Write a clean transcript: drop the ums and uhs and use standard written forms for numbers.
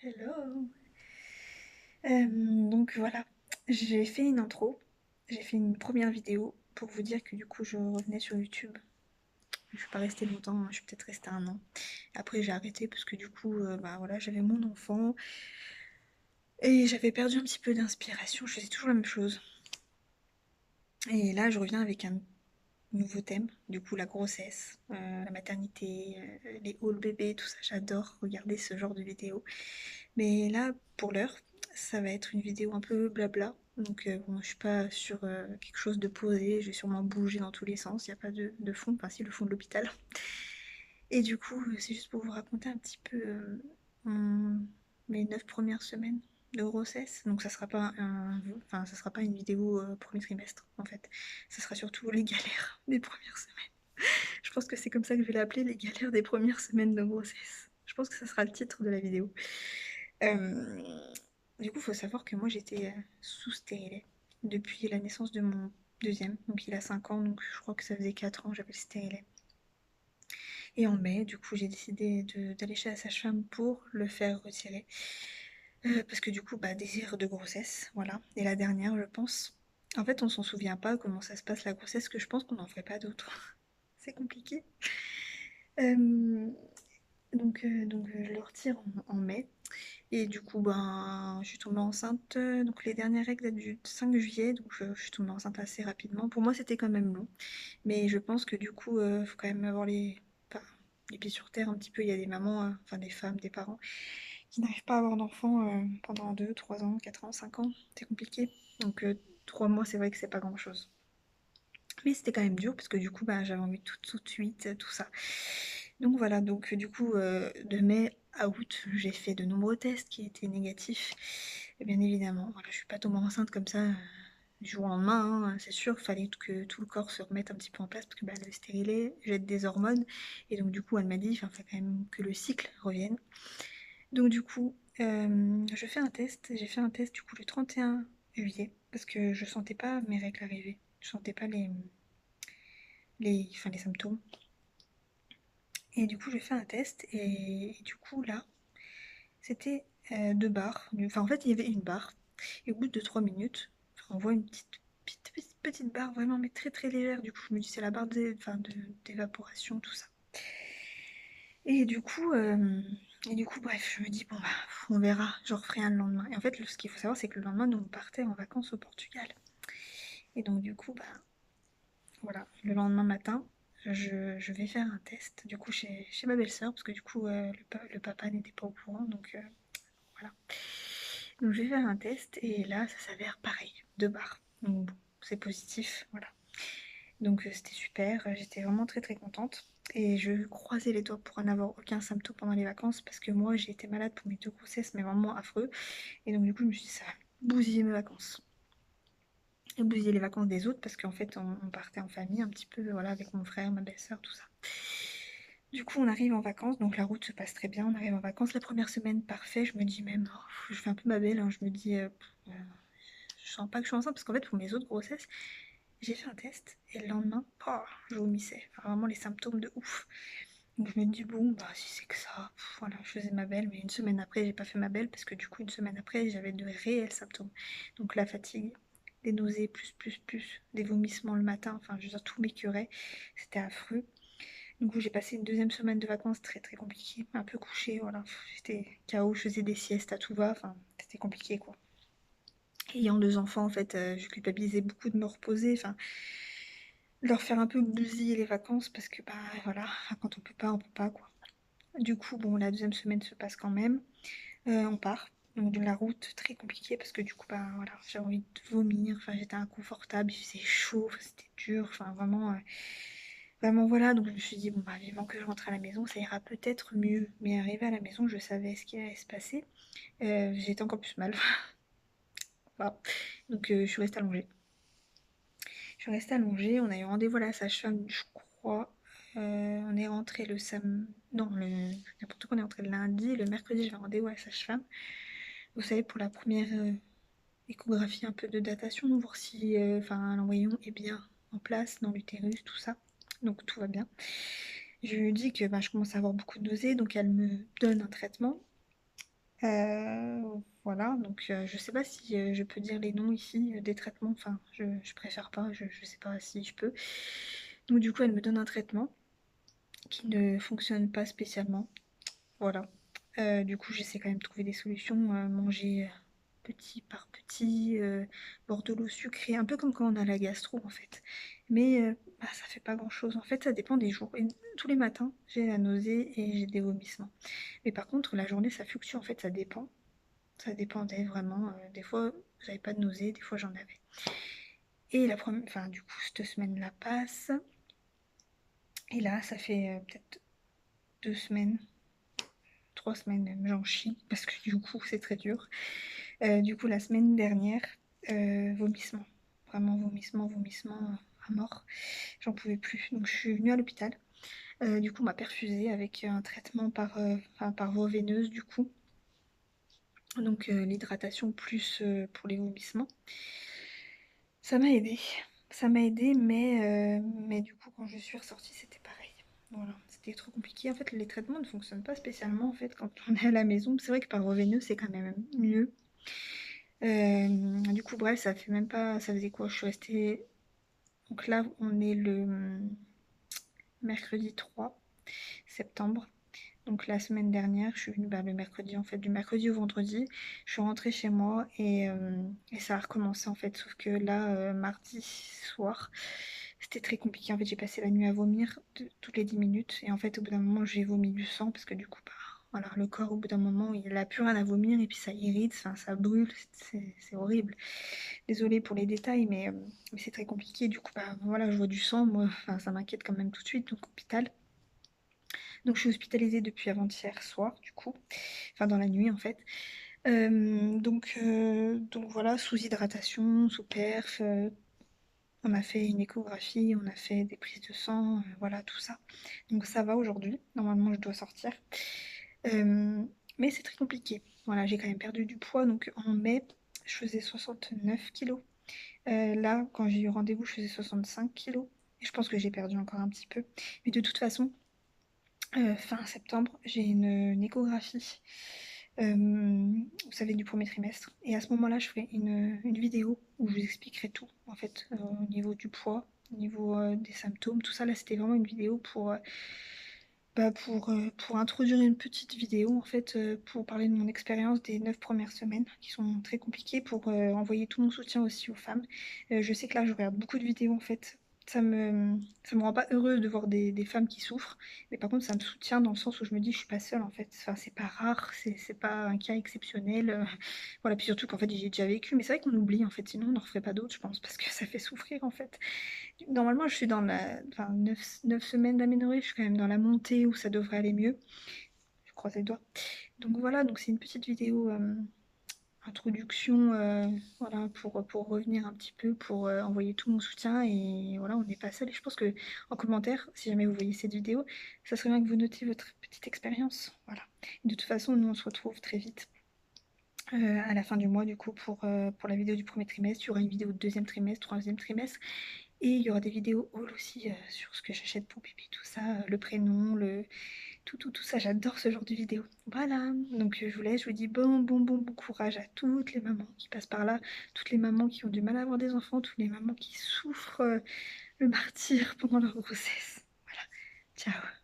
Hello. Donc voilà, j'ai fait une intro, j'ai fait une première vidéo pour vous dire que du coup je revenais sur YouTube. Je suis pas restée longtemps, je suis peut-être restée un an. Après j'ai arrêté parce que du coup bah voilà, j'avais mon enfant et j'avais perdu un petit peu d'inspiration, je faisais toujours la même chose. Et là je reviens avec un nouveau thème, du coup la grossesse, la maternité, les hauts bébés, tout ça, j'adore regarder ce genre de vidéos. Mais là, pour l'heure, ça va être une vidéo un peu blabla. Donc bon, je suis pas sur quelque chose de posé, je vais sûrement bouger dans tous les sens, il n'y a pas de fond, enfin si le fond de l'hôpital. Et du coup, c'est juste pour vous raconter un petit peu mes 9 premières semaines de grossesse. Donc ça sera pas enfin ça sera pas une vidéo premier trimestre en fait. Ça sera surtout les galères des premières semaines. Je pense que c'est comme ça que je vais l'appeler, les galères des premières semaines de grossesse. Je pense que ça sera le titre de la vidéo. Euh, du coup, il faut savoir que moi j'étais sous stérilet depuis la naissance de mon deuxième. Donc il a 5 ans, donc je crois que ça faisait 4 ans que j'avais le stérilet. Et en mai, du coup, j'ai décidé d'aller chez la sage-femme pour le faire retirer. Parce que du coup, bah, désir de grossesse, voilà. Et la dernière, je pense. En fait, on s'en souvient pas comment ça se passe la grossesse, que je pense qu'on n'en ferait pas d'autres. C'est compliqué. Euh, donc, je le retire en mai. Et du coup, ben, je suis tombée enceinte. Donc les dernières règles datent du 5 juillet, donc je suis tombée enceinte assez rapidement. Pour moi, c'était quand même long. Mais je pense que du coup, faut quand même avoir enfin, les pieds sur terre un petit peu. Il y a des mamans, enfin des femmes, des parents, qui n'arrivent pas à avoir d'enfants pendant 2, 3 ans, 4 ans, 5 ans. C'est compliqué. Donc 3 mois, c'est vrai que c'est pas grand-chose. Mais c'était quand même dur parce que du coup, bah, j'avais envie tout de suite, tout ça. Donc voilà, donc du coup, de mai à août, j'ai fait de nombreux tests qui étaient négatifs. Et bien évidemment, voilà, je suis pas tombée enceinte comme ça du jour au lendemain, hein, c'est sûr, il fallait que tout le corps se remette un petit peu en place parce que bah, le stérilet jette des hormones. Et donc du coup, elle m'a dit, il faut quand même que le cycle revienne. Donc du coup, je fais un test. J'ai fait un test du coup le 31 juillet parce que je sentais pas mes règles arriver. Je sentais pas enfin, les symptômes. Et du coup, j'ai fait un test et du coup, là, c'était 2 barres. Enfin, en fait, il y avait une barre. Et au bout de 3 minutes, enfin, on voit une petite barre vraiment, mais très très légère. Du coup, je me dis, c'est la barre d'évaporation, tout ça. Et du coup, bref, je me dis, bon, bah, on verra, j'en referai un le lendemain. Et en fait, ce qu'il faut savoir, c'est que le lendemain, nous, on partait en vacances au Portugal. Et donc, du coup, bah, voilà, le lendemain matin, je vais faire un test, du coup, chez ma belle-sœur, parce que du coup, le papa n'était pas au courant, donc voilà. Donc, je vais faire un test, et là, ça s'avère pareil, 2 barres. Donc, bon, c'est positif, voilà. Donc, c'était super, j'étais vraiment très très contente. Et je croisais les doigts pour n'avoir aucun symptôme pendant les vacances, parce que moi, j'ai été malade pour mes 2 grossesses, mais vraiment affreux. Et donc, du coup, je me suis dit, ça va bousiller mes vacances. Et bousiller les vacances des autres, parce qu'en fait, on partait en famille un petit peu, voilà, avec mon frère, ma belle-sœur, tout ça. Du coup, on arrive en vacances, donc la route se passe très bien. On arrive en vacances, la première semaine, parfait. Je me dis même, oh, je fais un peu ma belle, hein. Je me dis, je sens pas que je suis enceinte, parce qu'en fait, pour mes autres grossesses, j'ai fait un test, et le lendemain, oh, je vomissais. Enfin, vraiment les symptômes de ouf. Donc je me dis, bon, bah si c'est que ça, voilà, je faisais ma belle, mais une semaine après, j'ai pas fait ma belle, parce que du coup, une semaine après, j'avais de réels symptômes. Donc la fatigue, des nausées, plus, des vomissements le matin, enfin, je veux dire, tout m'écœurait. C'était affreux. Du coup, j'ai passé une deuxième semaine de vacances très très compliquée, un peu couchée, voilà. J'étais KO, je faisais des siestes à tout va, enfin, c'était compliqué quoi. Ayant 2 enfants, en fait, je culpabilisais beaucoup de me reposer, enfin, leur faire un peu bousiller les vacances parce que, bah voilà, quand on peut pas quoi. Du coup, bon, la deuxième semaine se passe quand même. On part. Donc de la route très compliquée parce que du coup, bah voilà, j'avais envie de vomir, enfin j'étais inconfortable, il faisait chaud, enfin, c'était dur, enfin vraiment, vraiment voilà. Donc je me suis dit, bon bah vivement que je rentre à la maison, ça ira peut-être mieux. Mais arrivé à la maison, je savais ce qui allait se passer. J'étais encore plus mal. Voilà. Donc je suis restée allongée. Je suis restée allongée, on a eu rendez-vous à la sage-femme, je crois. On est rentré le samedi. Non, n'importe quoi, on est rentré le lundi. Le mercredi, j'avais rendez-vous à la sage-femme. Vous savez, pour la première échographie un peu de datation, voir si l'embryon est bien en place dans l'utérus, tout ça. Donc tout va bien. Je lui dis que bah, je commence à avoir beaucoup de nausées, donc elle me donne un traitement. Euh, voilà, donc je sais pas si je peux dire les noms ici des traitements, enfin je préfère pas, je sais pas si je peux. Donc du coup elle me donne un traitement qui ne fonctionne pas spécialement, voilà. Du coup j'essaie quand même de trouver des solutions, manger petit par petit, boire de l'eau sucrée, un peu comme quand on a la gastro en fait. Mais bah, ça fait pas grand chose, en fait ça dépend des jours. Et tous les matins j'ai la nausée et j'ai des vomissements. Mais par contre la journée ça fluctue, en fait ça dépend. Ça dépendait vraiment. Des fois, j'avais pas de nausée, des fois j'en avais. Et la première, enfin, du coup, cette semaine-là passe. Et là, ça fait peut-être 2 semaines, 3 semaines même, j'en chie, parce que du coup, c'est très dur. Du coup, la semaine dernière, vomissement. Vraiment vomissement, vomissement à mort. J'en pouvais plus. Donc, je suis venue à l'hôpital. Du coup, on m'a perfusée avec un traitement enfin, par voie veineuse, du coup. Donc, l'hydratation plus pour les vomissements. Ça m'a aidé. Ça m'a aidé, mais du coup, quand je suis ressortie, c'était pareil. Voilà, c'était trop compliqué. En fait, les traitements ne fonctionnent pas spécialement en fait quand on est à la maison. C'est vrai que par voie veineuse, c'est quand même mieux. Du coup, bref, ça fait même pas. Ça faisait quoi? Je suis restée. Donc là, on est le mercredi 3 septembre. Donc la semaine dernière, je suis venue le mercredi, en fait, du mercredi au vendredi. Je suis rentrée chez moi et ça a recommencé en fait. Sauf que là, mardi soir, c'était très compliqué. En fait, j'ai passé la nuit à vomir toutes les 10 minutes. Et en fait, au bout d'un moment, j'ai vomi du sang parce que du coup, bah, voilà, le corps, au bout d'un moment, il a plus rien à vomir et puis ça irrite, enfin, ça brûle, c'est horrible. Désolée pour les détails, mais c'est très compliqué. Du coup, bah, voilà, je vois du sang, moi, enfin, ça m'inquiète quand même tout de suite, donc hôpital. Donc je suis hospitalisée depuis avant-hier soir, du coup, enfin dans la nuit en fait. Donc voilà, sous hydratation, sous perf, on a fait une échographie, on a fait des prises de sang, voilà tout ça. Donc ça va aujourd'hui, normalement je dois sortir. Euh, mais c'est très compliqué. Voilà, j'ai quand même perdu du poids, donc en mai, je faisais 69 kilos. Là, quand j'ai eu rendez-vous, je faisais 65 kilos. Et je pense que j'ai perdu encore un petit peu. Mais de toute façon, fin septembre, j'ai une échographie, vous savez, du premier trimestre. Et à ce moment-là, je ferai une vidéo où je vous expliquerai tout, en fait, au niveau du poids, au niveau des symptômes, tout ça. Là, c'était vraiment une vidéo pour introduire une petite vidéo, en fait, pour parler de mon expérience des 9 premières semaines, qui sont très compliquées, pour envoyer tout mon soutien aussi aux femmes. Je sais que là, je regarde beaucoup de vidéos, en fait. Ça me rend pas heureuse de voir des femmes qui souffrent, mais par contre, ça me soutient dans le sens où je me dis, je suis pas seule, en fait. Enfin, c'est pas rare, c'est pas un cas exceptionnel. Voilà, puis surtout qu'en fait, j'ai déjà vécu, mais c'est vrai qu'on oublie, en fait, sinon on n'en referait pas d'autres, je pense, parce que ça fait souffrir, en fait. Normalement, je suis dans la... Enfin, 9 semaines d'aménorrhée, je suis quand même dans la montée où ça devrait aller mieux. Je croise les doigts. Donc voilà, donc c'est une petite vidéo introduction, voilà, pour revenir un petit peu, pour envoyer tout mon soutien. Et voilà, on n'est pas seul. Et je pense que en commentaire, si jamais vous voyez cette vidéo, ça serait bien que vous notiez votre petite expérience. Voilà. Et de toute façon, nous, on se retrouve très vite. À la fin du mois, du coup, pour la vidéo du premier trimestre, il y aura une vidéo de deuxième trimestre, troisième trimestre. Et il y aura des vidéos haul aussi sur ce que j'achète pour bébé, tout ça, le prénom, tout ça. J'adore ce genre de vidéos. Voilà, donc je vous laisse, je vous dis bon courage à toutes les mamans qui passent par là, toutes les mamans qui ont du mal à avoir des enfants, toutes les mamans qui souffrent le martyre pendant leur grossesse. Voilà, ciao.